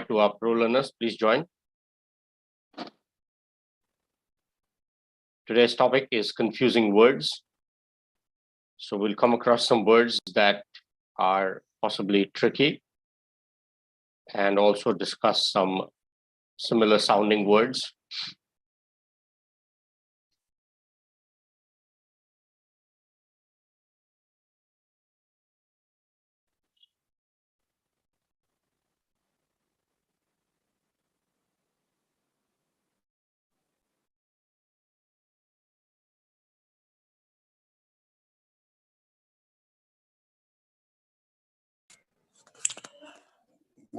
to our pro learners, please join. Today's topic is confusing words. So we'll come across some words that are possibly tricky and also discuss some similar sounding words.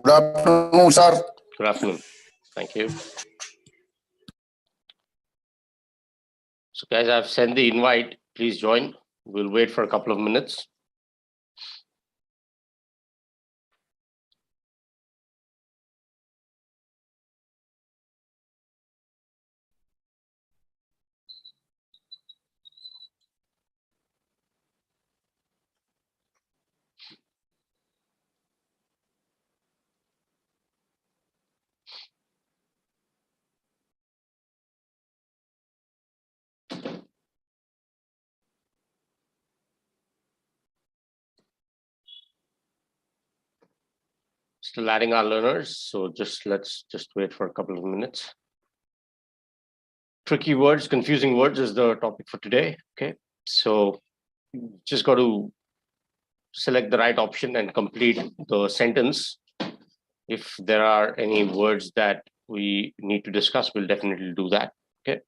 Good afternoon, sir. Good afternoon. Thank you. So guys, I've sent the invite. Please join. We'll wait for a couple of minutes. Still adding our learners, so let's wait for a couple of minutes. Tricky words, confusing words is the topic for today. Okay, so just got to select the right option and complete the sentence. If there are any words that we need to discuss, we'll definitely do that. Okay.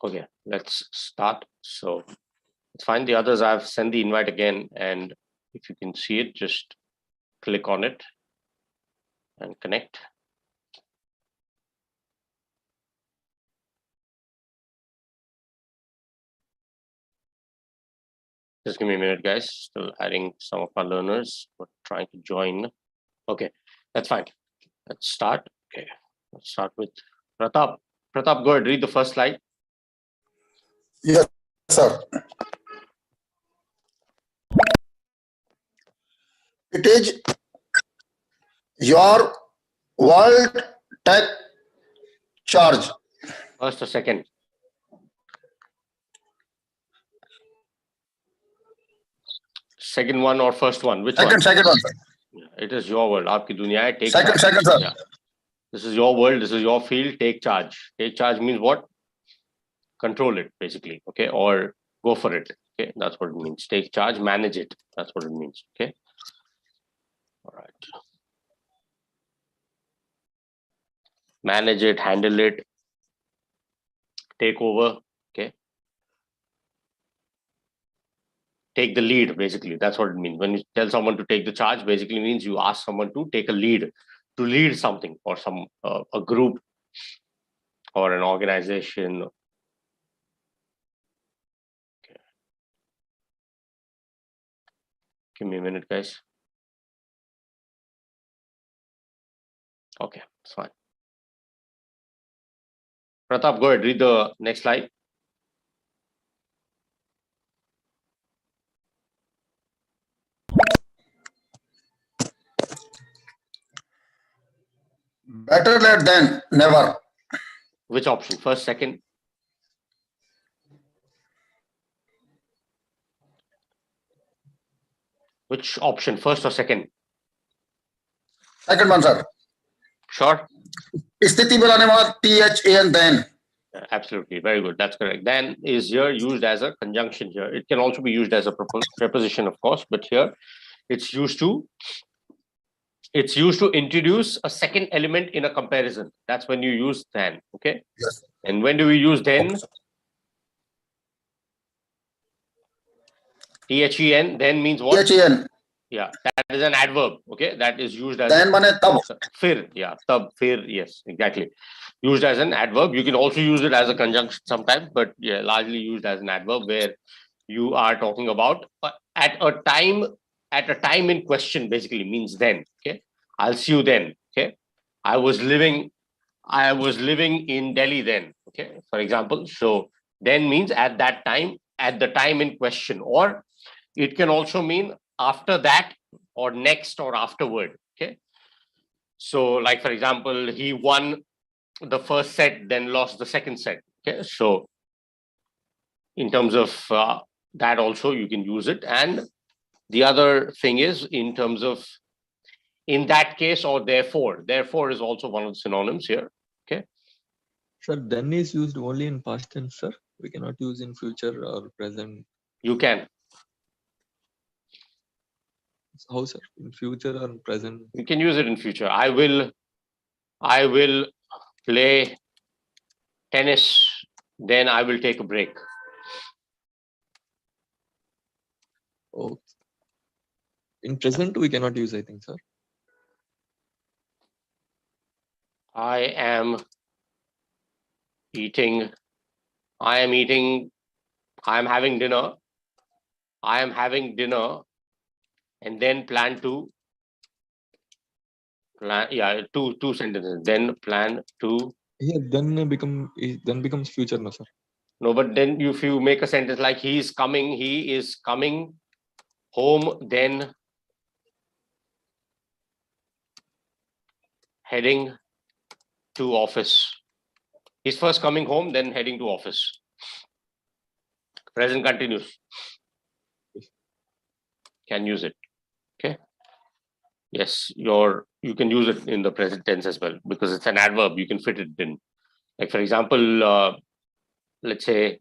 Okay, let's start. So let's find the others. I've sent the invite again, and if you can see it, just click on it and connect. Just give me a minute, guys. Still adding some of our learners, but trying to join. Okay, that's fine. Let's start. Okay, let's start with Pratap. Pratap, go ahead, read the first slide. Yes, sir. It is your world tech charge. First or second? Second one or first one? Which one? Second one, sir. It is your world. Aapki duniya hai. Take Second, sir. Yeah. This is your world. This is your field. Take charge. Take charge means what? Control it, basically. Okay, or go for it. Okay, that's what it means. Take charge, manage it. That's what it means. Okay. All right. Manage it, handle it, take over. Okay. Take the lead, basically. That's what it means. When you tell someone to take the charge, basically means you ask someone to take a lead, to lead something or some a group or an organization. Okay. Give me a minute, guys. Okay, it's fine. Pratap, go ahead, read the next slide. Better late than never. Which option? First, second? Which option? First or second? Second one, sir. Sure. स्थिति में लाने वाला THAN then. Absolutely, very good. That's correct. Then is here used as a conjunction here. It can also be used as a preposition, of course, but here it's used to introduce a second element in a comparison. That's when you use then. Okay. Yes. And when do we use then? Okay, sir. THEN, then means what? THEN. Yeah, that is an adverb. Okay, that is used as Then mane tab. fir. Yeah, tab, fir. Yes, exactly. Used as an adverb. You can also use it as a conjunction sometimes, but yeah, largely used as an adverb where you are talking about at a time in question. Basically means then. Okay, I'll see you then. Okay, I was living in Delhi then. Okay, for example. So then means at that time, at the time in question, or it can also mean after that, or next, or afterward. Okay. So, like for example, he won the first set, then lost the second set. Okay. So, in terms of that, also you can use it. And the other thing is in terms of in that case or therefore. Therefore is also one of the synonyms here. Okay. Sir, then is used only in past tense, sir. We cannot use in future or present. You can. How, sir? In future or present? You can use it in future. I will play tennis, then I will take a break. Oh, in present we cannot use, I think, sir. I am eating. I am having dinner. I am having dinner, and then plan. Yeah, two sentences. Then plan to. Here then becomes future, no, sir. No, but then if you make a sentence like he is coming home, then heading to office. He's first coming home, then heading to office. Present continuous. Can use it. Okay. Yes, you can use it in the present tense as well because it's an adverb. You can fit it in. Like for example, let's say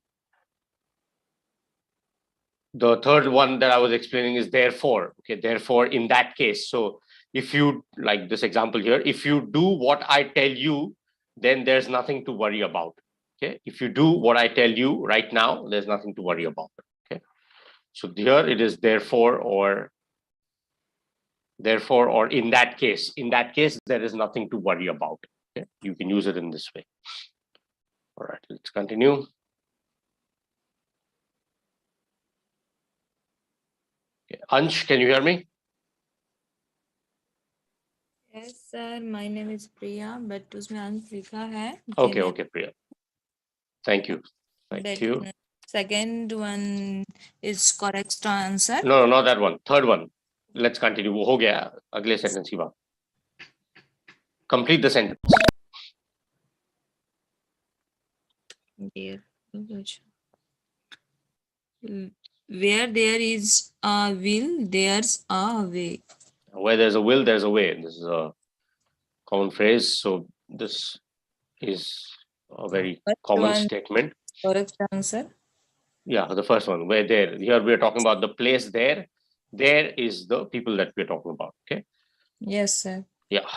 the third one that I was explaining is therefore. Okay, therefore in that case. So if you like this example here, if you do what I tell you, then there's nothing to worry about. Okay, if you do what I tell you right now, there's nothing to worry about. Okay, so here it is therefore or in that case. In that case, there is nothing to worry about. Okay, you can use it in this way. All right, let's continue. Okay. Ansh, can you hear me? Yes, sir. My name is Priya, but उसमें अंश लिखा है. Okay, okay, Priya. Thank you. Thank That you. second one is correct answer. No, not that one. Third one. Let's continue. वो हो गया अगले sentence की बात. Complete the sentence. Where there is a will, there's a way. Where there's a will, there's a way. This is a common phrase. So this is a very common one. statement. Correct answer. Yeah, the first one. Where there. Here we are talking about the place there. There is the people that we're talking about. Okay. Yes, sir. Yeah.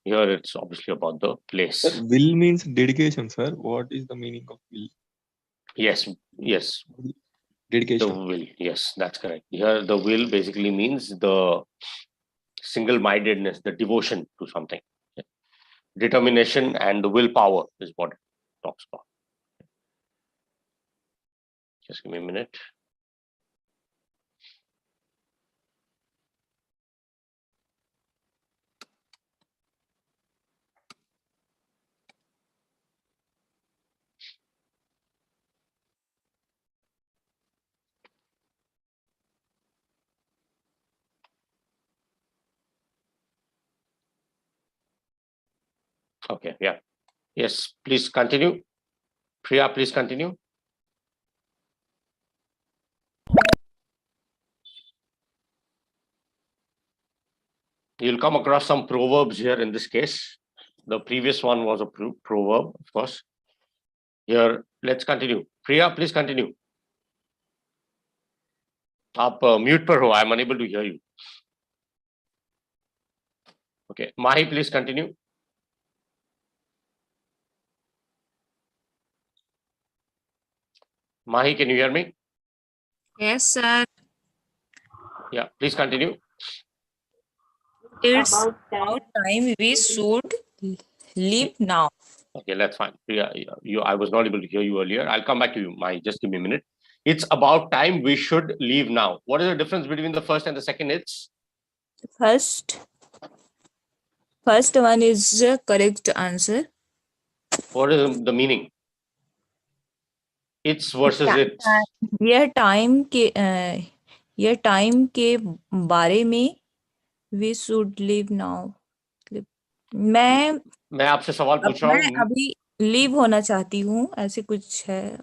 Here it's obviously about the place. Sir, will means dedication, sir. What is the meaning of will? Yes. Yes. Dedication. The will. Yes, that's correct. Here the will basically means the single-mindedness, the devotion to something. Okay. Determination and the willpower is what it talks about. Just give me a minute. Okay, yeah. Yes, please continue. Priya, please continue. You'll come across some proverbs here in this case. The previous one was a proverb, of course. Here, let's continue. Priya, please continue. आप mute पर हो. I'm unable to hear you. Okay, Mahi, please continue. Mahi, can you hear me? Yes, sir. Yeah, please continue. It's about time we should leave now. Okay, that's fine. Priya, I was not able to hear you earlier. I'll come back to you, Mahi. Just give me a minute. It's about time we should leave now. What is the difference between the first and the second? It's First one is the correct answer. what is the meaning? It's versus it's. यह time के बारे में we should leave now. मैं आपसे सवाल पूछ रहा मैं हूँ. अभी लीव होना चाहती हूँ, ऐसे कुछ है.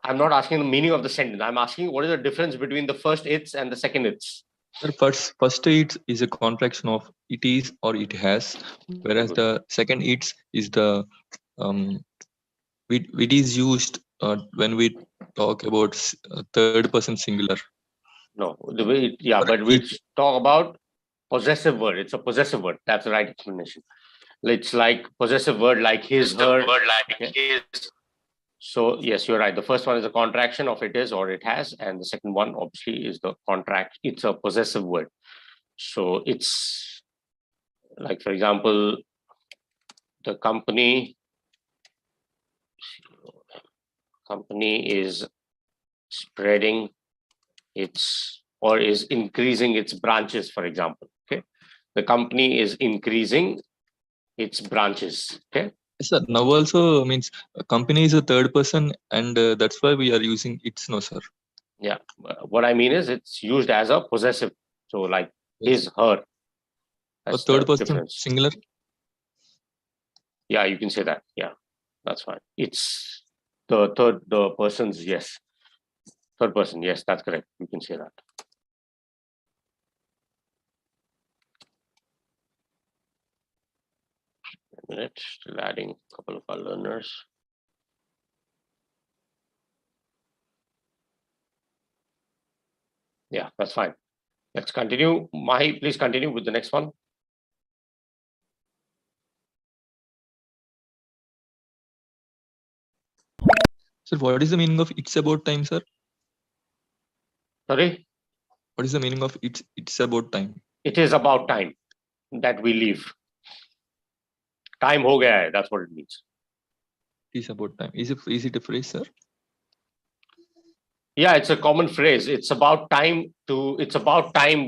I'm not asking the meaning of the sentence. I'm asking what is the difference between the first it's and the second it's. Sir, first it is a contraction of it is or it has, whereas the second it's is the it is used when we talk about third person singular. No, the way but we talk about possessive word. It's a possessive word. That's the right explanation. It's like possessive word like his, her. His. So yes, you're right. The first one is a contraction of it is or it has, and the second one obviously is the contract. It's a possessive word. So it's like, for example, the company is spreading its or is increasing its branches, for example. Okay, the company is increasing its branches. Okay. Sir, now also means a company is a third person, and that's why we are using it's, no, sir. Yeah, what I mean is it's used as a possessive. So like his, her. A third person difference. singular. Yeah, you can say that. Yeah, that's fine. It's the person's, yes. Third person, yes, that's correct. You can say that. A minute, still adding a couple of our learners. Yeah, that's fine. Let's continue. Mahi, please continue with the next one. Sir, what is the meaning of it's about time, sir? Sorry? What is the meaning of it's about time? It is about time that we leave. Time ho gaya hai, that's what it means. It is about time. Is it a phrase, sir? Yeah, it's a common phrase. It's about time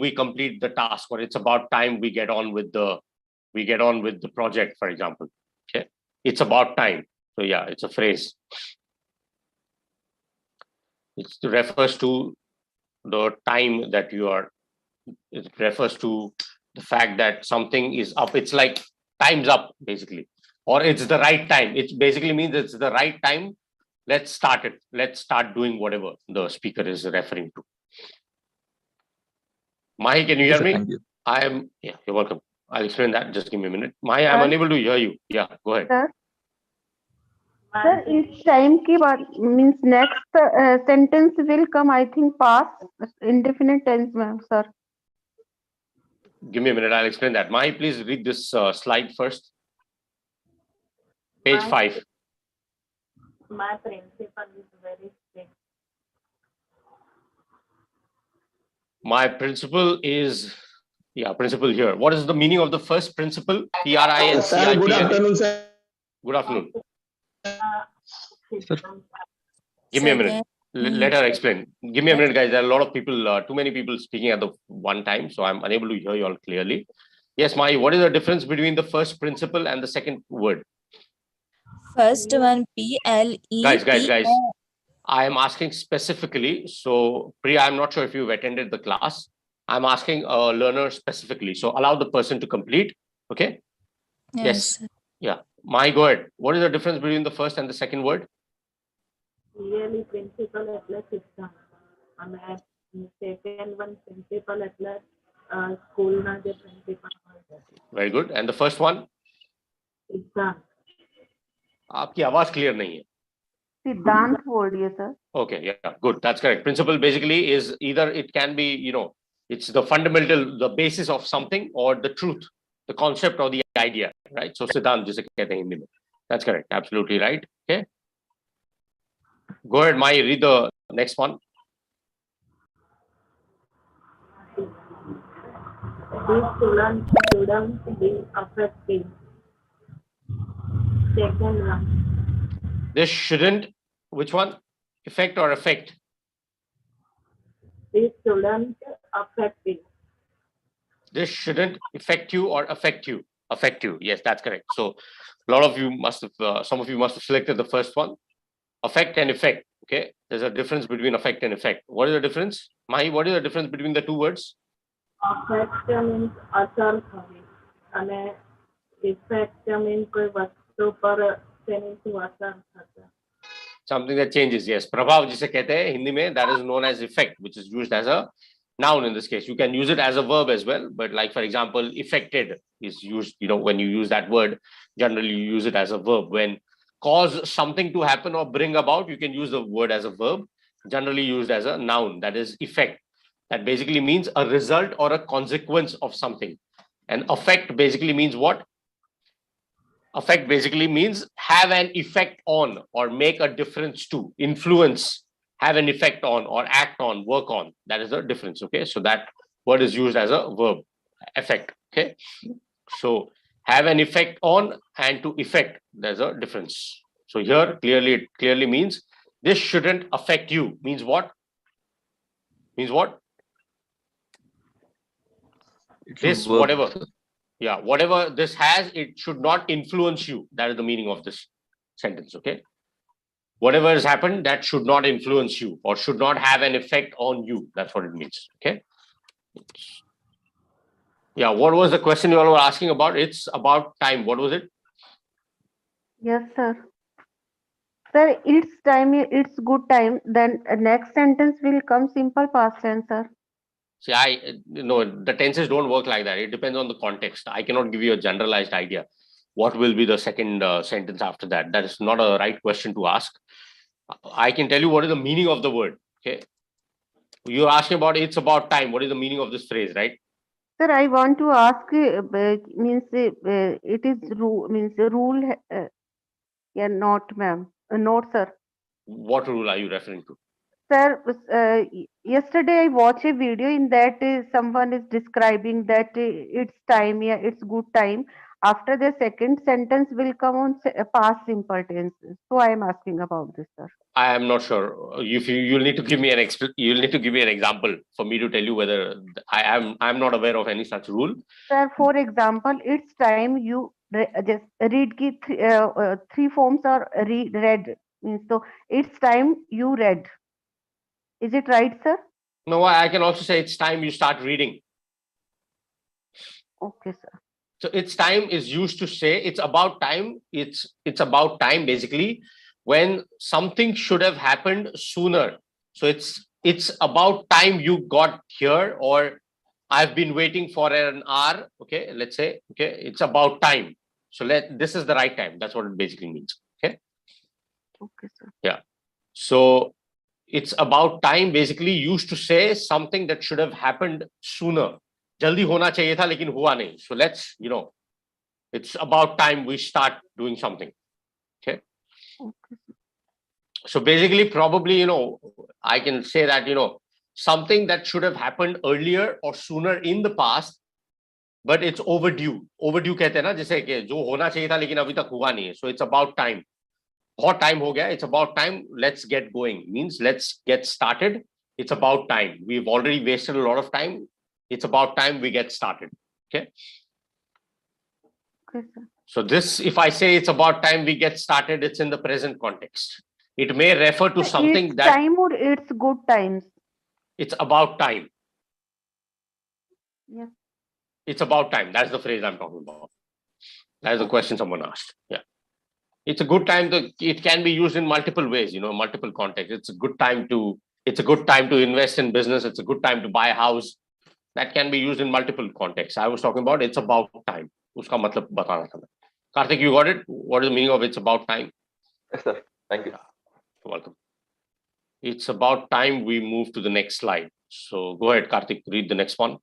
we complete the task, or it's about time we get on with the project, for example. Okay. It's about time. So yeah, it's a phrase. It refers to the time that it refers to the fact that something is up. It's like time's up, basically. Or it's the right time. It basically means it's the right time. Let's start it. Let's start doing whatever the speaker is referring to. Mahi, can you hear me? Thank you. Yeah, you're welcome. I'll explain that. Just give me a minute. Mahi, I'm unable to hear you. Yeah, go ahead. Sir, each time ki baat means next sentence will come, I think, past indefinite tense, sir. Give me a minute. I'll explain that. Mahi, please read this slide first. Page 5. My principal is very strict. My principal is, principal here. What is the meaning of the first principal? P-R-I-N-C-I-P-L. Sir, good afternoon, sir. Good afternoon. Sir. Give me a minute. Let her explain. Give me a minute, guys. There are a lot of people, too many people speaking at the one time, so I'm unable to hear you all clearly. Yes, Mahi, what is the difference between the first principle and the second word? First one, P-L-E. Guys. I am asking specifically. So, Priya, I'm not sure if you've attended the class. I'm asking a learner specifically. So, allow the person to complete. Okay? Yes. Yeah. Mahi, go ahead. What is the difference between the first and the second word? Really, principal એટલે શિક્ષણ અને second one principal એટલે school ના જે principal હોય. Very good. And the first one? Exam. आपकी आवाज clear नहीं है. सिद्धांत बोल रही है sir. Okay, yeah, good. That's correct. Principle basically is either it can be, it's the fundamental, the basis of something, or the truth, the concept or the idea, right? So Siddhant जिसे कहते हैं हिंदी में. That's correct. Absolutely right. Okay. Go ahead, Mai, read the next one. These students will affect me. Second one. This shouldn't, which one? Effect or affect? These students affect me. This shouldn't affect you or affect you. Affect you. Yes, that's correct. So a lot of you must have, some of you must have selected the first one. Affect and effect. Okay. There's a difference between affect and effect. What is the difference? Mahi, what is the difference between the two words? Affect means અસર થવી અને effect means કોઈ વસ્તુ પર તેની શું અસર થશે. Something that changes. Yes. Prabhav जिसे कहते हैं हिंदी में, that is known as effect, which is used as a noun in this case. You can use it as a verb as well, but like for example, affected is used, when you use that word, generally you use it as a verb. When cause something to happen or bring about, you can use the word as a verb, generally used as a noun, that is effect. That basically means a result or a consequence of something. And affect basically means what? Affect basically means have an effect on or make a difference to, influence, have an effect on or act on, work on. That is the difference. Okay. So that word is used as a verb, effect. Okay. So have an effect on and to effect, there's a difference. So here it clearly means this shouldn't affect you. Means what? Means what? It should This, work. whatever. Yeah, whatever this has, it should not influence you. That is the meaning of this sentence. Okay. Whatever has happened, that should not influence you or should not have an effect on you. That's what it means. Okay. Yeah. What was the question you all were asking about? It's about time. What was it? Yes, sir. Sir, it's time, it's good time. Then next sentence will come simple past tense, sir. See, the tenses don't work like that. It depends on the context. I cannot give you a generalized idea. What will be the second sentence after that? That is not a right question to ask. I can tell you what is the meaning of the word. Okay. You're asking about it's about time. What is the meaning of this phrase, right? Sir, I want to ask, means it is rule, yeah, not ma'am, not sir. What rule are you referring to? Sir, yesterday I watched a video in that someone is describing that it's time, yeah, it's good time. After the second sentence will come on past simple tense. So I am asking about this, sir. I am not sure. If you'll need to give me you'll need to give me an example for me to tell you whether I'm not aware of any such rule. Sir, for example, it's time you just read ki three forms are read. Means so it's time you read. Is it right, sir? No, I can also say it's time you start reading. Okay, sir. So it's time is used to say it's about time. It's about time basically when something should have happened sooner. So it's about time you got here, or I've been waiting for an hour. Okay, let's say, okay, it's about time. So this is the right time. That's what it basically means. Okay. Okay, sir. Yeah. So it's about time basically used to say something that should have happened sooner. Jaldi hona chahiye tha, lekin hua nahi. So let's, it's about time we start doing something. Okay. Okay. So basically, probably, I can say that, something that should have happened earlier or sooner in the past, but it's overdue. Overdue कहते हैं ना, जैसे कि जो होना चाहिए था लेकिन अभी तक हुआ नहीं है. So it's about time. बहुत time हो गया. It's about time. Let's get going. Means let's get started. It's about time. We've already wasted a lot of time. It's about time we get started. Okay. Okay, sir. So this, if I say it's about time we get started, it's in the present context. It may refer to something it's that time or it's good times. it's about time. Yes. It's about time. That's the phrase I'm talking about. That is the question someone asked. Yeah. It's a good time it can be used in multiple ways, multiple contexts. It's a good time to invest in business. It's a good time to buy a house. That can be used in multiple contexts. I was talking about it's about time. Uska matlab bata raha tha. Karthik, you got it? What is the meaning of it's about time? Yes, sir. Thank you. You're welcome. It's about time we move to the next slide. So go ahead, Karthik, read the next one.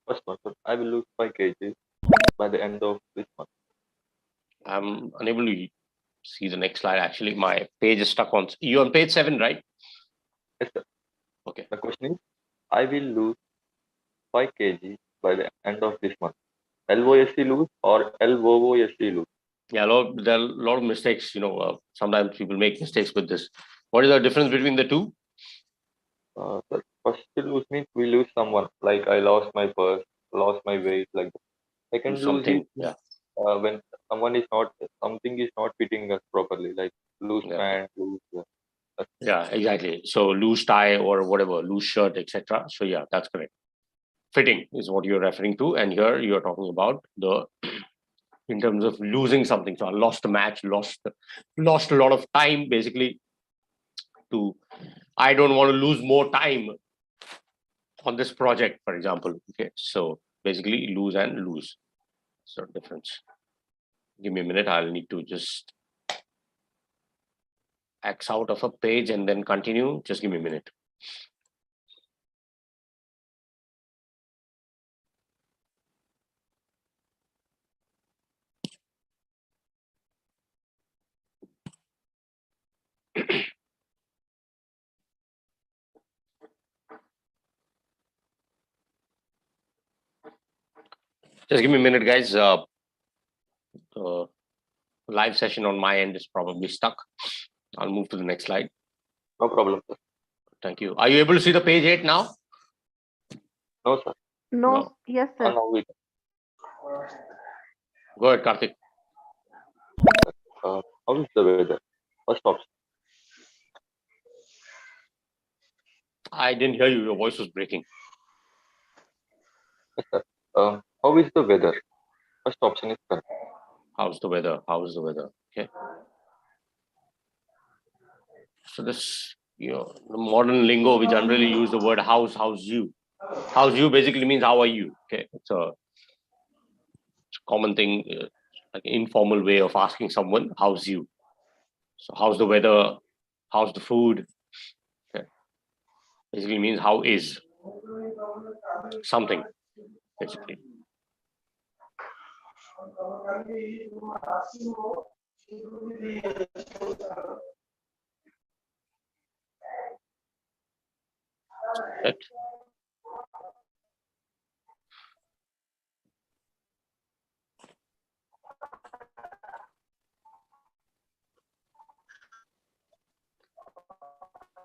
First one, sir. I will lose 5 kgs by the end of this month. I'm unable to see the next slide. Actually, my page is stuck on. You're on page 7, right? Yes, sir. Okay. The question is, I will lose 5 kg by the end of this month. LOSC lose or LOOSC lose? Yeah, there are a lot of mistakes. Sometimes people make mistakes with this. What is the difference between the two? Sir, first lose means we lose someone. Like I lost my purse, lost my weight, like that. Second lose is Something. Yeah. when something is not fitting us properly, like loose Yeah. pant, loose. Yeah, exactly. So loose tie or whatever, loose shirt, etc. So yeah, that's correct. Fitting is what you're referring to, and here you're talking about the in terms of losing something. So I lost a match, lost a lot of time, basically. I don't want to lose more time on this project, for example. Okay, so basically lose and lose. So difference. Give me a minute. I'll need to just X out of a page and then continue. Just give me a minute. Just give me a minute, guys. The live session on my end is probably stuck. I'll move to the next slide. No problem, sir. Thank you. Are you able to see the page 8 now? No, sir. No, No. yes, sir. Now we Go ahead, Karthik. how is the weather? First option. I didn't hear you. Your voice was breaking. Yes, sir. How is the weather? First option is correct. How's the weather? How is the weather? Okay. So this, the modern lingo, we generally use the word how's you. How's you basically means how are you? Okay. It's a common thing, like an informal way of asking someone, how's you? So how's the weather? How's the food? Okay. Basically means how is something, basically. Right.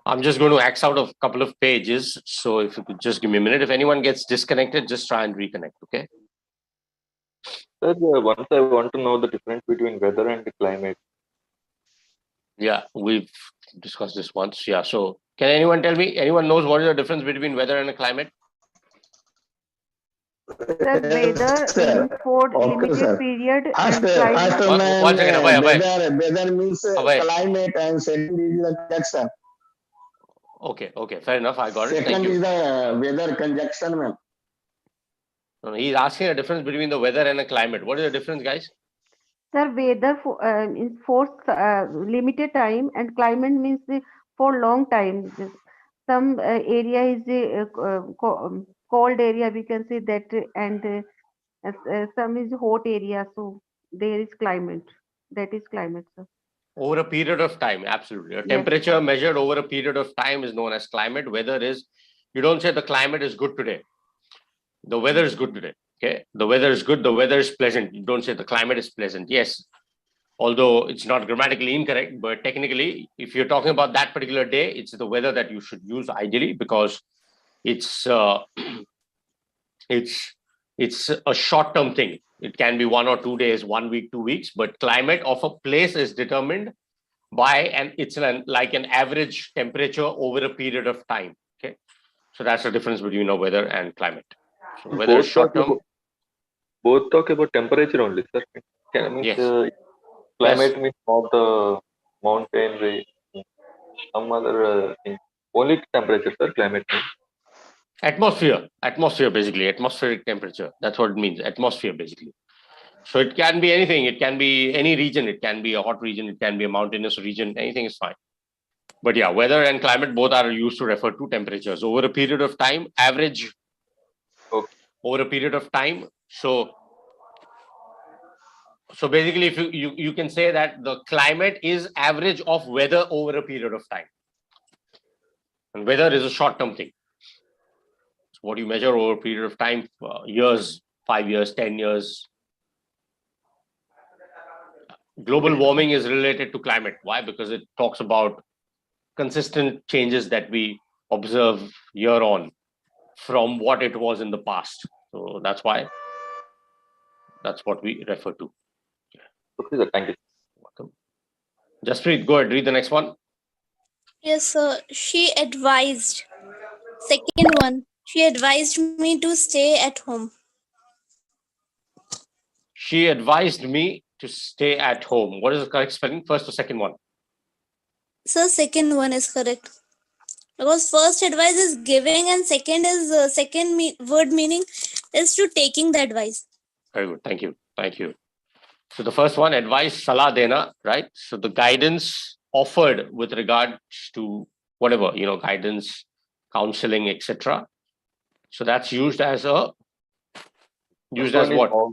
I'm just going to X out of a couple of pages. So if you could just give me a minute. If anyone gets disconnected, just try and reconnect, okay? Sir, once I want to know the difference between weather and climate. Yeah, we've discussed this once. Yeah, so can anyone tell me, anyone knows what is the difference between weather and a climate? Sir, weather means for Okay, limited sir. period and After climate. One second, Abhay. weather means Abhay. climate and second is the conjunction. Okay, fair enough. I got it. Thank Second you. is the weather conjunction, ma'am. No, he's asking a difference between the weather and a climate. What is the difference, guys? Sir, weather is for limited time and climate means for long time. Some area is cold area, we can say that, and some is hot area. So there is climate. That is climate, sir. Over a period of time, absolutely. A Yes. temperature measured over a period of time is known as climate. Weather is, you don't say the climate is good today. The weather is good today. Okay, the weather is good. The weather is pleasant. You don't say the climate is pleasant. Yes, although it's not grammatically incorrect, but technically, if you're talking about that particular day, it's the weather that you should use ideally because it's it's a short-term thing. It can be 1 or 2 days, 1 week, 2 weeks, but climate of a place is determined by it's like an average temperature over a period of time. Okay, so that's the difference between a weather and climate. So weather is short-term. Both talk about temperature only, sir. Yes. Climate means not the mountain range, some other thing. Only temperature, sir. Climate means. Atmosphere, basically, atmospheric temperature. That's what it means. Atmosphere, basically. So it can be anything. It can be any region. It can be a hot region. It can be a mountainous region. Anything is fine. But yeah, weather and climate both are used to refer to temperatures over a period of time, average Okay. over a period of time. So basically, if you can say that the climate is average of weather over a period of time. And weather is a short-term thing. So what you measure over a period of time, years, 5 years, 10 years. Global warming is related to climate. Why? Because it talks about consistent changes that we observe year on from what it was in the past. So that's why, that's what we refer to. Okay, sir. Thank you. Welcome. Jaspreet, go ahead, read the next one. Yes, sir. She advised. Second one. She advised me to stay at home. She advised me to stay at home. What is the correct spelling? First or second one? Sir, second one is correct. Because first advice is giving and second is word meaning is to taking the advice. Very good. Thank you. Thank you. So the first one, advice, salah dena, right? So the guidance offered with regards to whatever, guidance, counseling, etc. So that's used as what? First one, Noun.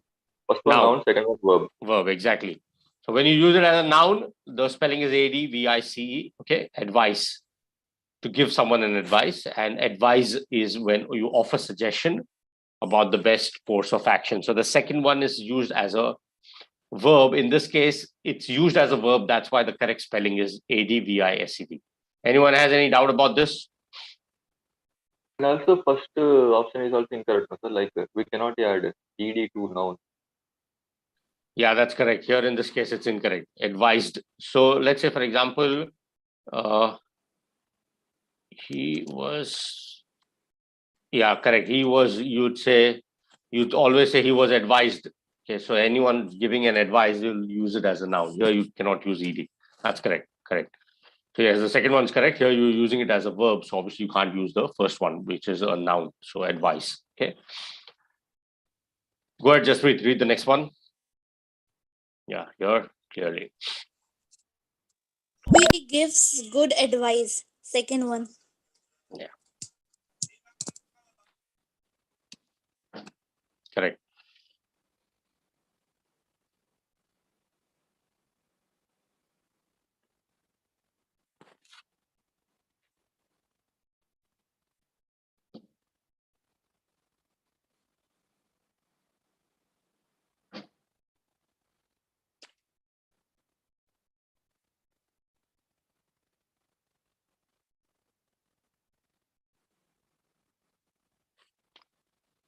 noun, second one, verb. Verb, exactly. So when you use it as a noun, the spelling is advice. Okay, advice. To give someone an advice, and advise is when you offer suggestion about the best course of action. So the second one is used as a verb. In this case, it's used as a verb. That's why the correct spelling is advice. Anyone has any doubt about this? And also, first option is also incorrect. So, like we cannot add ed to noun. Yeah, that's correct. Here in this case, it's incorrect. Advised. So let's say, for example, he was, yeah, correct. He was, you'd always say he was advised. Okay, so anyone giving an advice, you'll use it as a noun. Here you cannot use ed. That's correct. Correct. So yes, the second one's correct. Here you're using it as a verb. So obviously you can't use the first one, which is a noun. So advice. Okay. Go ahead, just read the next one. Yeah, here clearly. He gives good advice. Second one. Yeah. Correct.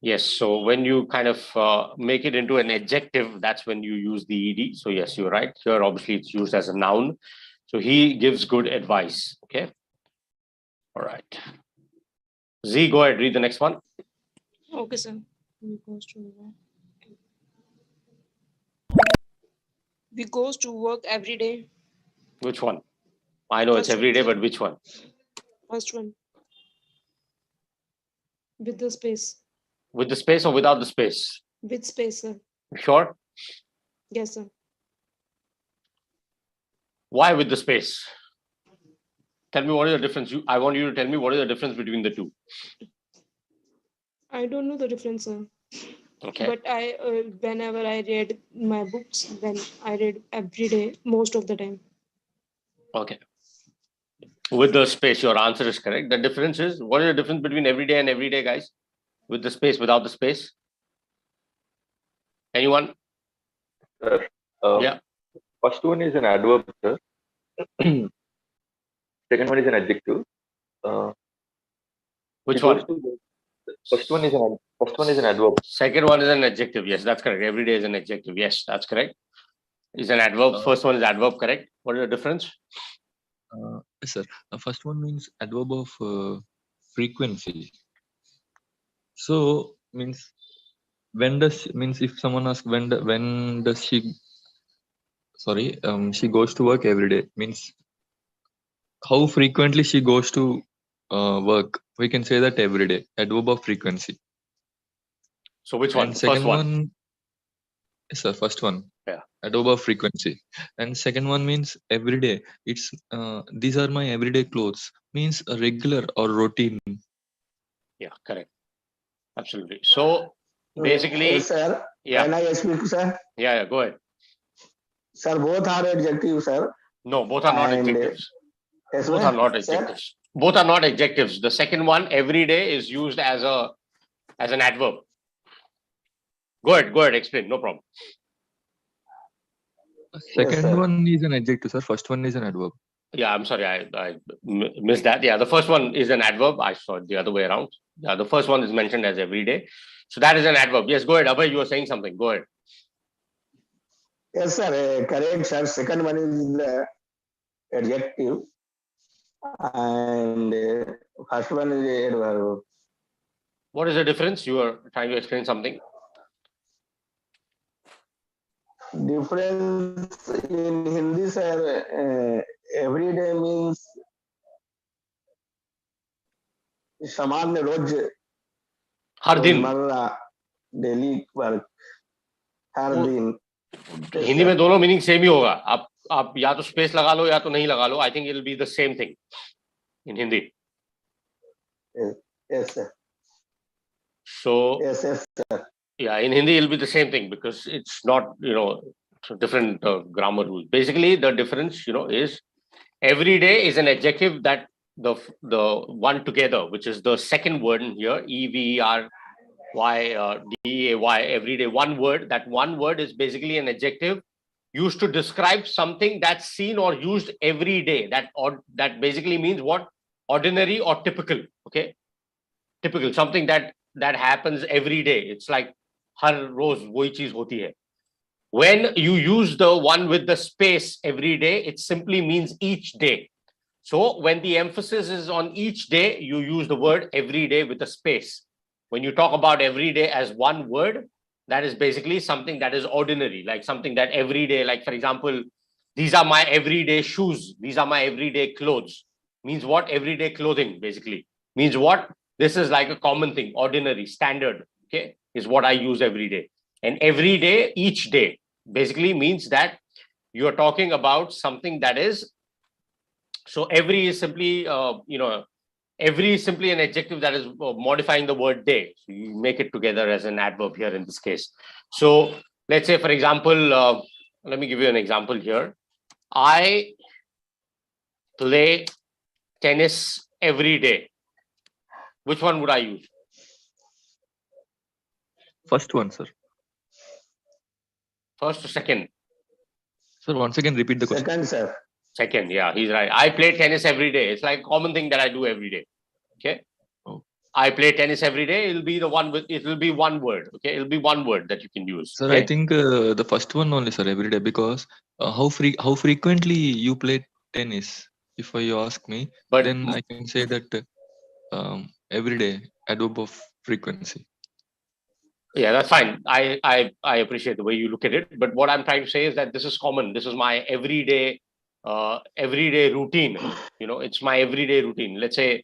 Yes, so when you kind of make it into an adjective, that's when you use the ed. So yes, you're right. Here, obviously, it's used as a noun. So he gives good advice. Okay. All right. Z, go ahead, read the next one. Okay, sir. We goes to work every day. Which one? I know it's every day, but which one? First one. With the space. With the space or without the space? With space, sir. Sure. Yes, sir. Why with the space? Tell me what is the difference. I want you to tell me what is the difference between the two. I don't know the difference, sir. Okay. But whenever I read my books, then I read every day, most of the time. Okay. With the space, your answer is correct. The difference is, what is the difference between every day and every day, guys? With the space, without the space? Anyone? Sir, Yeah. First one is an adverb, sir. Second one is an adjective. Which one? First one is an adverb. Second one is an adjective. Yes, that's correct. Every day is an adjective. Yes, that's correct. Is an adverb. First one is adverb, correct? What is the difference? Yes, sir. First one means adverb of frequency. So means when does means if someone asks when does she she goes to work every day, means how frequently she goes to work. We can say that every day. Adverb of frequency. So which one? And second First one. Yes, sir. First one. Yeah. Adobe of frequency. And second one means everyday. It's these are my everyday clothes. Means a regular or routine. Yeah, correct. Absolutely. So basically, Sir, yeah, can I speak, sir? yeah, go ahead. Sir, both are adjectives, sir. No, both are not And adjectives. yes, Both are ma'am. not Sir, adjectives. Both are not adjectives. The second one, every day, is used as an adverb. Go ahead, explain. No problem. Second sir. one is an adjective, sir. First one is an adverb. Yeah, I'm sorry, I missed that. Yeah, the first one is an adverb. I saw it the other way around. Yeah, the first one is mentioned as every day. So that is an adverb. Yes, go ahead. Abhay, you were saying something. Go ahead. Yes, sir. Correct, sir. Second one is the adjective, and first one is the adverb. What is the difference? You were trying to explain something. Difference in Hindi, sir. Every day means सामान्य रोज हर दिन रोजमर्रा daily work हर वो- दिन हिंदी में दोनों meaning same ही होगा. आप या तो स्पेस लगा लो या तो नहीं लगा लो. I think it will be the same thing in Hindi. yes sir So yes sir yeah, in Hindi it'll be the same thing because it's not, different grammar rules. Basically, the difference, is every day is an adjective that the one together, which is the second word in here, EVERY, DEAY, every day, one word. That one word is basically an adjective used to describe something that's seen or used every day. That basically means what? Ordinary or typical. Okay, typical, something that happens every day. It's like har roz wohi cheez hoti hai. When you use the one with the space every day, it simply means each day. So when the emphasis is on each day, you use the word every day with a space. When you talk about every day as one word, that is basically something that is ordinary, like something that every day, like for example, these are my everyday shoes, these are my everyday clothes. Means what? Everyday clothing basically means what? This is like a common thing, ordinary, standard, okay, is what I use every day. And every day, each day, basically means that you are talking about something that is, so every is simply, every is simply an adjective that is modifying the word day. So you make it together as an adverb here in this case. So let's say, for example, let me give you an example here. I play tennis every day. Which one would I use? First one, sir. First or second? Sir, once again, repeat the question. second sir Second, yeah, he's right. I play tennis every day. It's like a common thing that I do every day. Okay. Oh. I play tennis every day. It will be one word. Okay. It'll be one word that you can use. Sir, okay? I think the first one only, sir, every day, because how frequently you play tennis? If you ask me, But then I can say that every day, adverb of frequency. yeah, that's fine. I appreciate the way you look at it. But what I'm trying to say is that this is common. This is my everyday routine. It's my everyday routine. Let's say,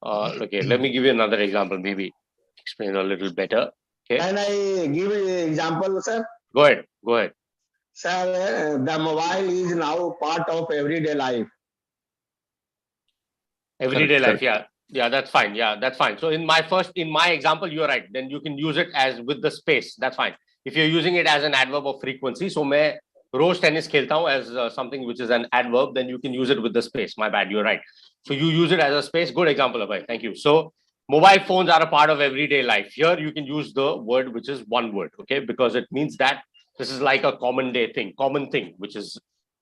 okay, let me give you another example. Maybe explain a little better. Okay, can I give an example sir go ahead. sir the mobile is now part of everyday life Everyday life. Correct. Yeah, that's fine. Yeah, that's fine. So in my example, you're right. Then you can use it as with the space. That's fine. If you're using it as an adverb of frequency, so मैं रोज tennis खेलता हूँ as something which is an adverb, then you can use it with the space. My bad, you're right. So you use it as a space. Good example, Abhay. Thank you. So mobile phones are a part of everyday life. Here you can use the word which is one word, okay, because it means that this is like a common thing, which is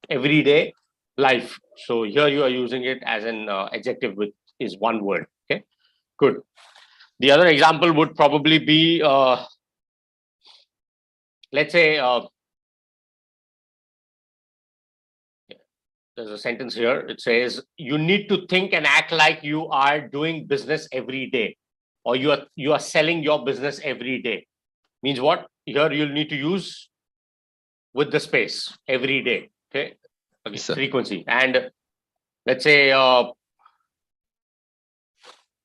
everyday life. So here you are using it as an adjective which is one word. Okay, good. The other example would probably be, let's say, there's a sentence here. It says, you need to think and act like you are doing business every day, or you are selling your business every day. Means what? Here you'll need to use with the space every day. Okay, Yes, sir. frequency. And let's say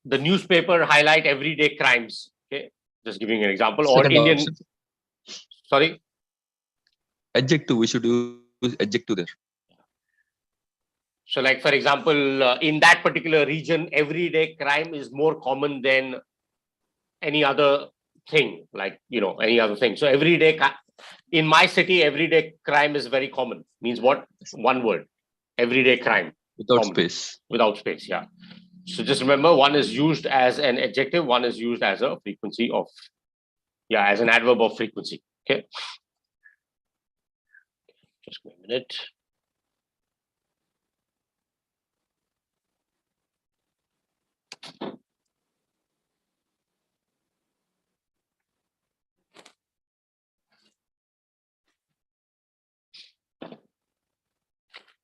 the newspaper highlight everyday crimes. Okay, just giving an example. Sir, Or the Indian. options. Sorry. adjective, we should use adjective there. So like, for example, in that particular region, everyday crime is more common than any other thing, like, any other thing. So in my city, everyday crime is very common. Means what? One word, everyday crime. Without Common. space. Without space, yeah. So just remember, one is used as an adjective, one is used as a frequency of, as an adverb of frequency. Okay. Just a minute.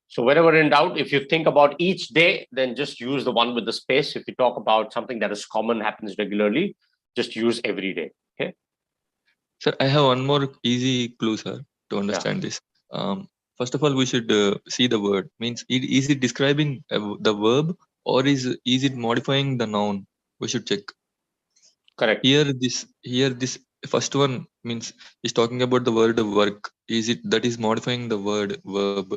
So whenever in doubt, if you think about each day, then just use the one with the space. If you talk about something that is common, happens regularly, just use every day. Okay. Sir, I have one more easy clue, sir, to understand this. First of all, we should see the word. Means, is it describing the verb, or is it modifying the noun? We should check. Correct. Here, this first one means is talking about the word work. Is it that is modifying the word verb?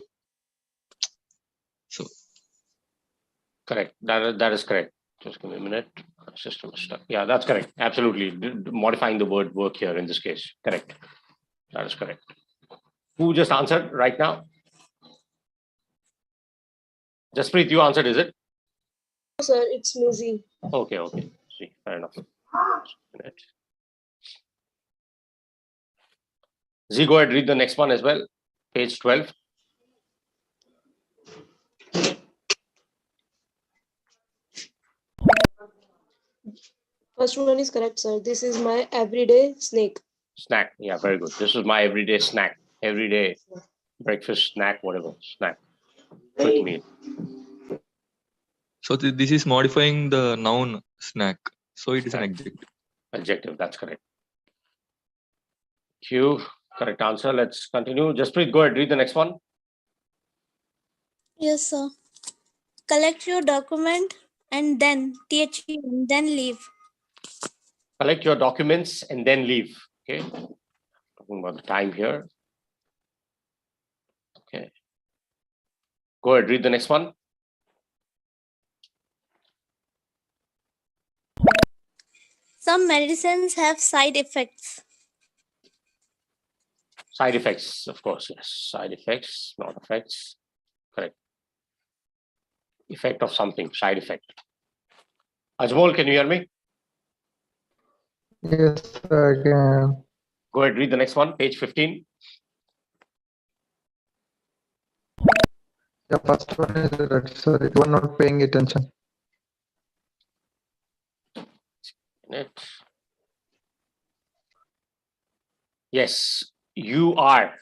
So correct. That is correct. Just give me a minute. System is stuck. Yeah, that's correct. Absolutely. Modifying the word work here in this case. Correct. That is correct. Who just answered right now? Jaspreet, you answered, is it? Sir, it's Lizzie. Okay. See, fair enough. Z, go ahead, read the next one as well. Page 12. First one is correct, sir. This is my everyday snake. Snack. Yeah, very good. This is my everyday snack. Everyday breakfast, snack, whatever. Snack. Quick meal. So this is modifying the noun snack. So it is an adjective. Adjective, that's correct. Q, correct answer. Let's continue. Jaspreet, go ahead, read the next one. Yes, sir. Collect your document and then THE, then leave. Collect your documents and then leave. Okay. Talking about the time here. Okay. Go ahead, read the next one. Some medicines have side effects. Side effects, of course, yes. Side effects, not effects. Correct. Effect of something, side effect. Ajmol, can you hear me? Yes, I can. Go ahead, read the next one, page 15. The first one is right. Sorry, you are not paying attention. Yes, you are.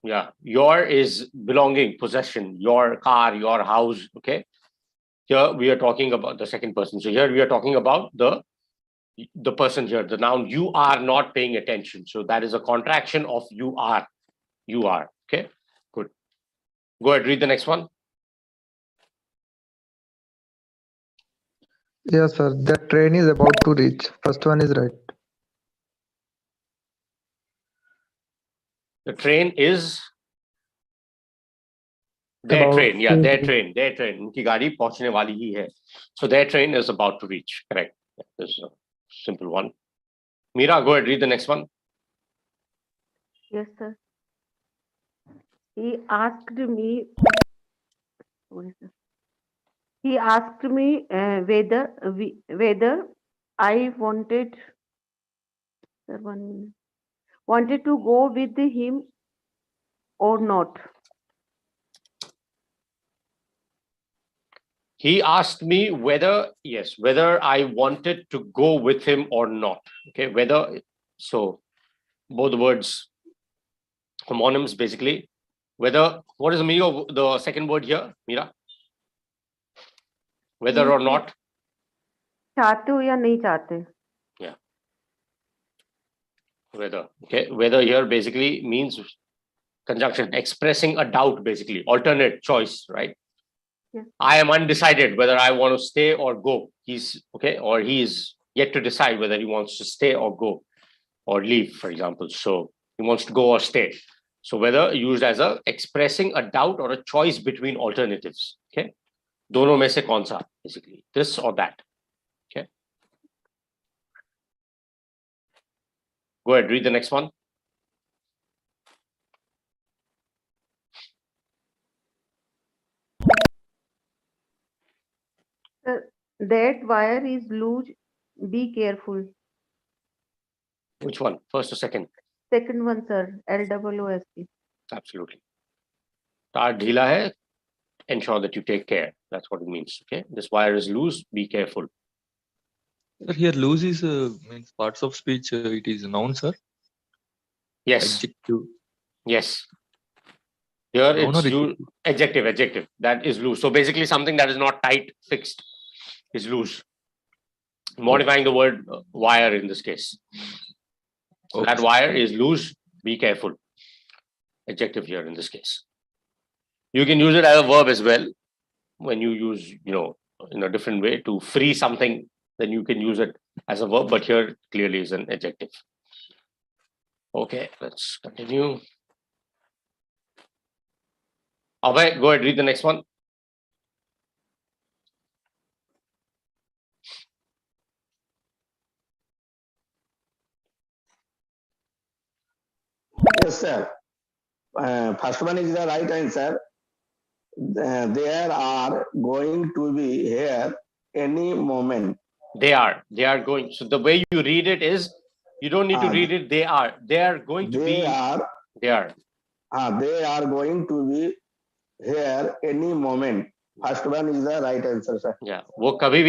Yeah, your is belonging, possession, your car, your house. Okay. Here we are talking about the second person. So here we are talking about the person here, the noun. You are not paying attention. So that is a contraction of you are. You are. Okay. Good. Go ahead, read the next one. Yes, sir. The train is about to reach. First one is right. The train is their train. Yeah, their train. Unki gaadi pahunchne wali hi hai. So their train is about to reach. Correct. This is a simple one. Meera, go ahead, read the next one. Yes, sir. He asked me. He asked me whether I wanted. Sir, 1 minute. Wanted to go with him or not. He asked me whether I wanted to go with him or not. Okay, whether. So both words, homonyms basically. Whether, what is the meaning of the second word here, Meera? Whether or not. चाहते हो या नहीं चाहते? Yeah. Whether. Okay. Whether here basically means conjunction, expressing a doubt, basically alternate choice, right? Yeah. I am undecided whether I want to stay or go. He's okay, or he is yet to decide whether he wants to stay or go or leave, for example. So he wants to go or stay. So whether used as a expressing a doubt or a choice between alternatives. Okay. दोनों में से कौन सा, basically, this or that. Okay. Go ahead, read the next one. That wire is loose. Be careful. Which one? First or second? Second one, sir. LOOST. Absolutely. तार ढीला है. Ensure that you take care. That's what it means. Okay. This wire is loose. Be careful. Sir, here loose is means parts of speech. It is noun, sir. Yes. Adjective. Yes. Here Noun it's or adjective. That is loose. So basically something that is not tight, fixed is loose. Modifying the word wire in this case. So that wire is loose. Be careful. Adjective here in this case. You can use it as a verb as well. When you use, in a different way to free something, then you can use it as a verb. But here clearly is an adjective. Okay, let's continue. Abhay, go ahead, read the next one. Yes, sir. First one is the right answer. There are going to be here any moment. They are going. So the way you read it is, you don't need to read it. They are going to be. They are going to be here any moment. First one is the right answer, sir. Yeah, वो लोग कभी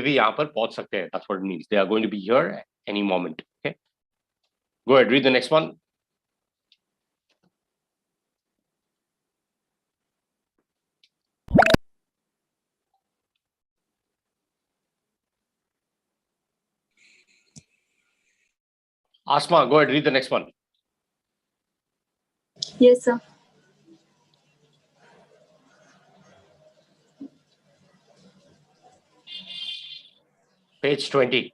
भी यहाँ पर पहुंच सकते हैं. That's what it means. They are going to be here any moment. Okay. Go ahead, read the next one. Asma, go ahead, read the next one. Yes, sir. Page 20.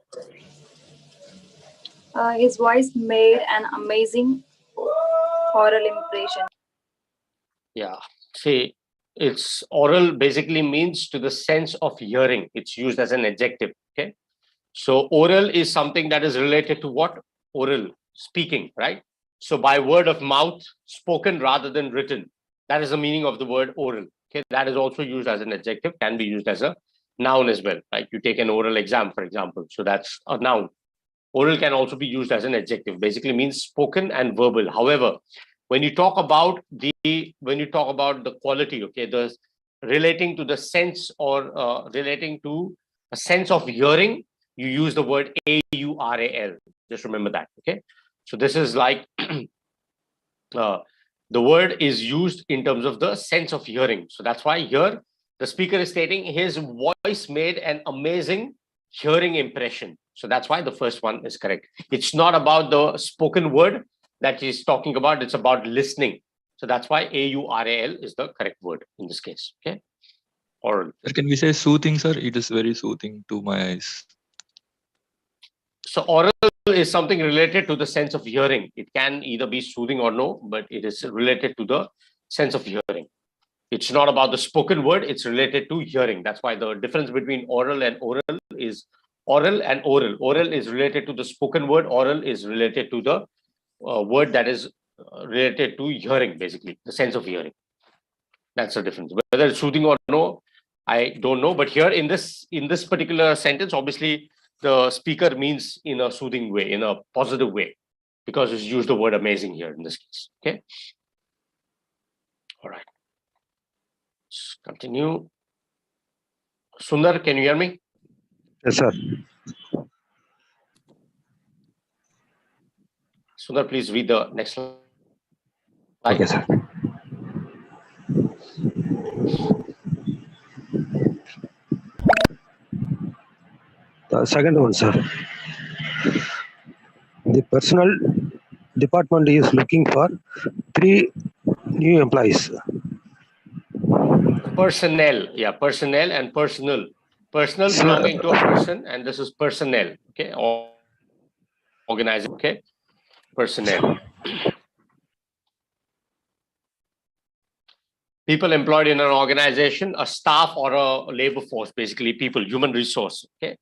His voice made an amazing oral impression. Yeah. See, it's oral basically means to the sense of hearing. It's used as an adjective. Okay. So oral is something that is related to what? Oral, speaking, right? So by word of mouth, spoken rather than written. That is the meaning of the word oral. Okay. That is also used as an adjective, can be used as a noun as well. Like you take an oral exam, for example. So that's a noun. Oral can also be used as an adjective. Basically means spoken and verbal. However, when you talk about the quality, okay, the relating to the sense or relating to a sense of hearing, you use the word AURAL. Just remember that. Okay. So this is like the word is used in terms of the sense of hearing. So that's why here the speaker is stating his voice made an amazing hearing impression. So that's why the first one is correct. It's not about the spoken word that he's talking about. It's about listening. So that's why AURAL is the correct word in this case. Okay. Oral. Sir, can we say soothing, sir? It is very soothing to my eyes. So oral is something related to the sense of hearing. It can either be soothing or no, but it is related to the sense of hearing. It's not about the spoken word. It's related to hearing. That's why the difference between oral and oral is oral and oral. Oral is related to the spoken word. Oral is related to the word that is related to hearing, basically, the sense of hearing. That's the difference. Whether it's soothing or no, I don't know. But here in this particular sentence, obviously, the speaker means in a soothing way, in a positive way, because it's used the word amazing here in this case. Okay. All right. Let's continue. Sundar, can you hear me? Yes, sir. Sundar, please read the next slide. Okay, sir. The second one, sir. The personnel department is looking for 3 new employees. Personnel, yeah, personnel and personal. Personal belonging to a person, and this is personnel. Okay, organizing. Okay, personnel. People employed in an organization, a staff or a labor force, basically people, human resource. Okay.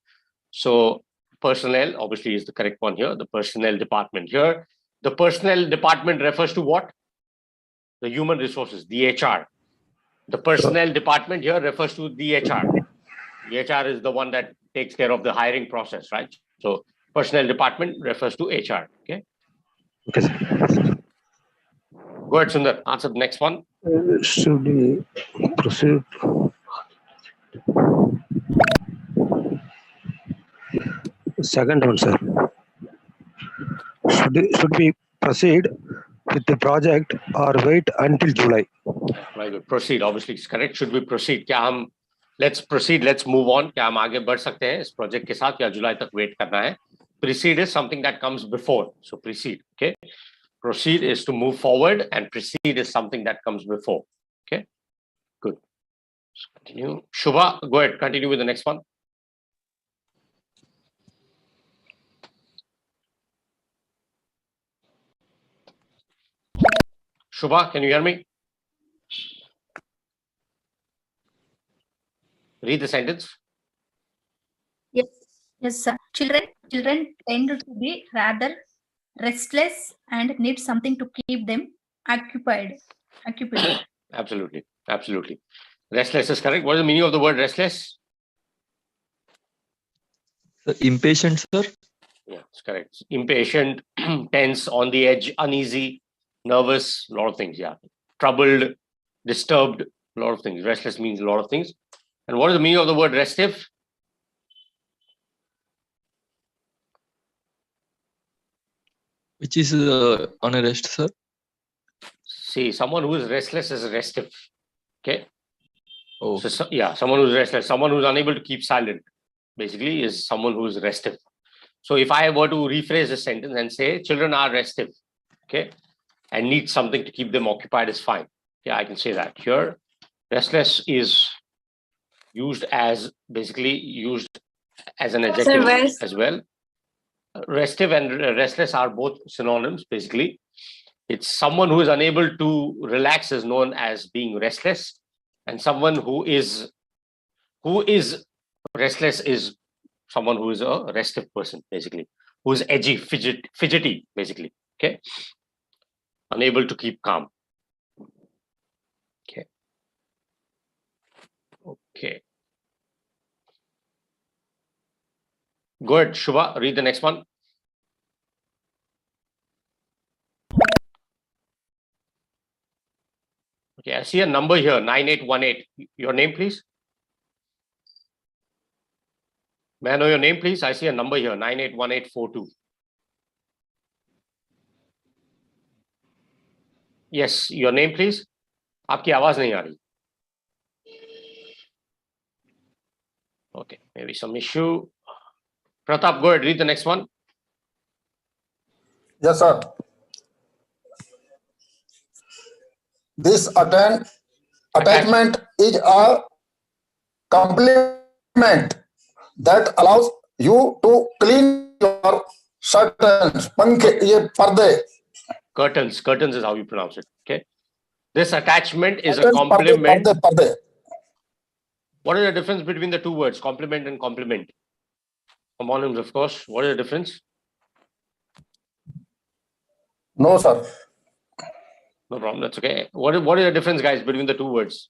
So personnel obviously is the correct one here. The personnel department here. The personnel department refers to what? The human resources, the HR. The personnel department here refers to the HR. The HR is the one that takes care of the hiring process, right? So personnel department refers to HR. Okay. Okay, sir. Go ahead, Sundar. Answer the next one. Should we proceed? Second one, sir. Should we proceed with the project or wait until July? Very good. Proceed. Obviously, it's correct. Should we proceed? क्या हम let's proceed. Let's move on. क्या हम आगे बढ़ सकते हैं इस project के साथ या जुलाई तक wait करना है? Precede is something that comes before. So precede. Okay. Proceed is to move forward, and precede is something that comes before. Okay. Good. Let's continue. Shubha, go ahead. Continue with the next one. Shubha, can you hear me? Read the sentence. Yes, yes, sir. Children tend to be rather restless and need something to keep them occupied. Absolutely, absolutely. Restless is correct. What is the meaning of the word restless? Impatient, sir. Yeah, it's correct. Impatient, tense, on the edge, uneasy, nervous, a lot of things. Yeah, troubled, disturbed, a lot of things. Restless means a lot of things. And what is the meaning of the word restive? Which is on a rest, sir. See, someone who is restless is restive. Okay. Oh. So yeah, someone who's restless, someone who's unable to keep silent, basically is someone who is restive. So if I were to rephrase the sentence and say children are restive, okay, and need something to keep them occupied is fine. Yeah, I can say that. Here, restless is used as basically used as an adjective as well. Restive and restless are both synonyms, basically. It's someone who is unable to relax is known as being restless, and someone who is restless is someone who is a restive person, basically, who is edgy, fidgety, basically. Okay, unable to keep calm. Okay. Okay. Go ahead, Shubha, read the next one. Okay, I see a number here, 9818. Your name, please? May I know your name, please? I see a number here, 981842. Yes, your name, please? आपकी आवाज नहीं आ रही. Okay, maybe some issue. Pratap, go ahead, read the next one. Yes, sir. This attachment is a complement that allows you to clean your curtains. Curtains is how you pronounce it. Okay. This attachment is a complement. What is the difference between the two words, complement and complement? Homonyms, of course. What is the difference? No, sir. No problem. That's okay. What is the difference, guys, between the two words?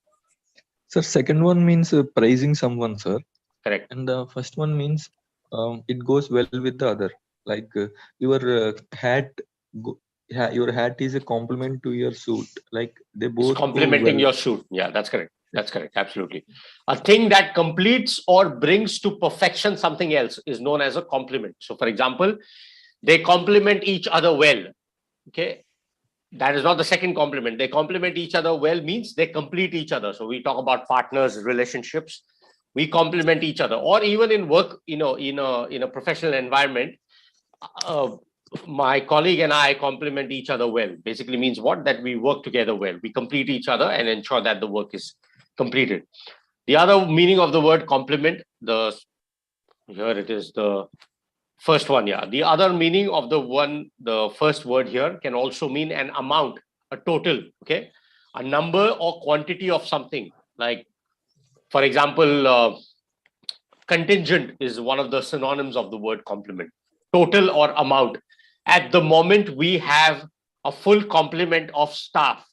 Sir, second one means praising someone, sir. Correct. And the first one means it goes well with the other. Like your hat. Your hat is a compliment to your suit. Like they both. It's complementing your suit. Yeah, that's correct. That's correct. Absolutely. A thing that completes or brings to perfection something else is known as a complement. So, for example, they complement each other well. Okay. That is not the second complement. They complement each other well means they complete each other. So we talk about partners, relationships. We complement each other, or even in work. In a professional environment. My colleague and I complement each other well. Basically means what? That we work together well. We complete each other and ensure that the work is completed. The other meaning of the word complement, here it is, the first one. Yeah. The other meaning of the first word here can also mean an amount, a total. Okay. a number or quantity of something. Like, for example, contingent is one of the synonyms of the word complement. Total or amount. At the moment, we have a full complement of staff.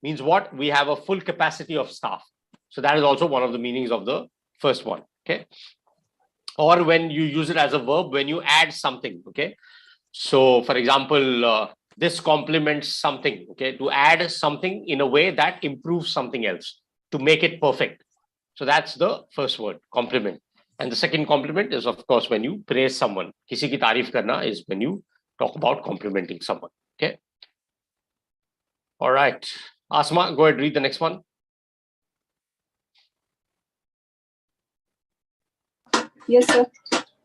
Means what? We have a full capacity of staff. So that is also one of the meanings of the first one. Okay. Or when you use it as a verb, when you add something. Okay. So, for example, this complements something. Okay. To add something in a way that improves something else, to make it perfect. So that's the first word, complement. And the second compliment is, of course, when you praise someone. Kisi ki taarif karna is when you talk about complimenting someone. Okay. All right. Asma, go ahead, read the next one. Yes, sir.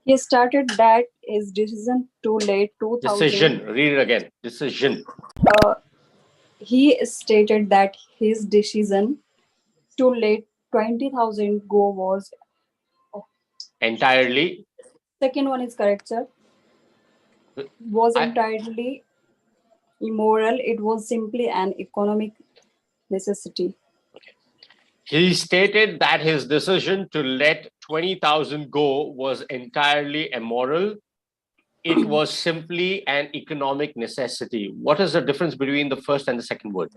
He started that his decision to late 2000. Decision. Read it again. Decision. He stated that his decision to let 20,000 go was Entirely. Second one is correct, sir. Was entirely immoral. It was simply an economic necessity. He stated that his decision to let 20,000 go was entirely immoral. It was simply an economic necessity. What is the difference between the first and the second word?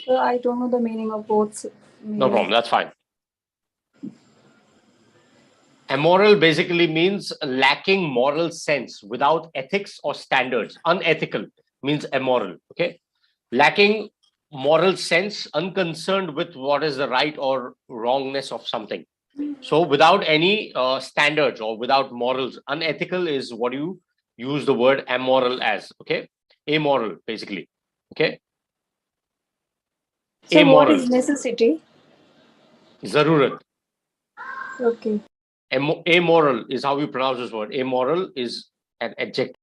So I don't know the meaning of both. No problem, that's fine. Immoral basically means lacking moral sense, without ethics or standards. Unethical means immoral, okay? Lacking moral sense, unconcerned with what is the right or wrongness of something. So without any standards or without morals. Unethical is what you use the word immoral as, okay? Amoral, basically, okay? So Amoral. what is necessity? Zarurat. Okay. Amoral is how you pronounce this word. Amoral is an adjective.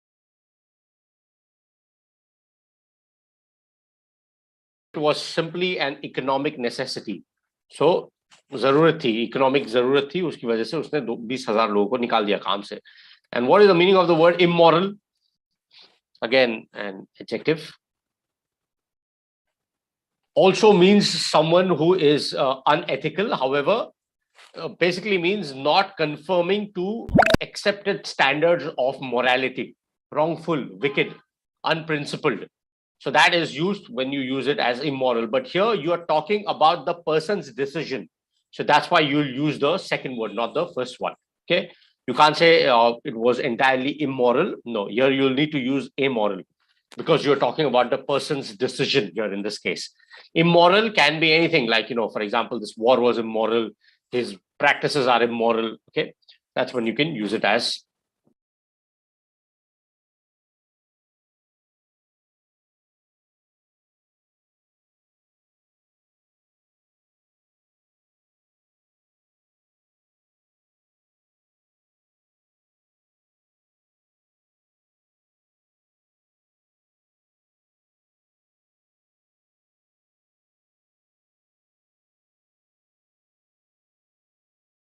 It was simply an economic necessity. So, जरूरत थी, economic जरूरत थी, उसकी वजह से उसने 20,000 लोगों को निकाल दिया काम से. And what is the meaning of the word immoral? Again, an adjective. Also means someone who is unethical. However, basically means not conforming to accepted standards of morality. Wrongful, wicked, unprincipled. So that is used when you use it as immoral. But here you are talking about the person's decision. So that's why you'll use the second word, not the first one. Okay. You can't say it was entirely immoral. No, here you'll need to use amoral because you're talking about the person's decision here in this case. Immoral can be anything like, for example, this war was immoral. His practices are immoral. Okay. That's when you can use it as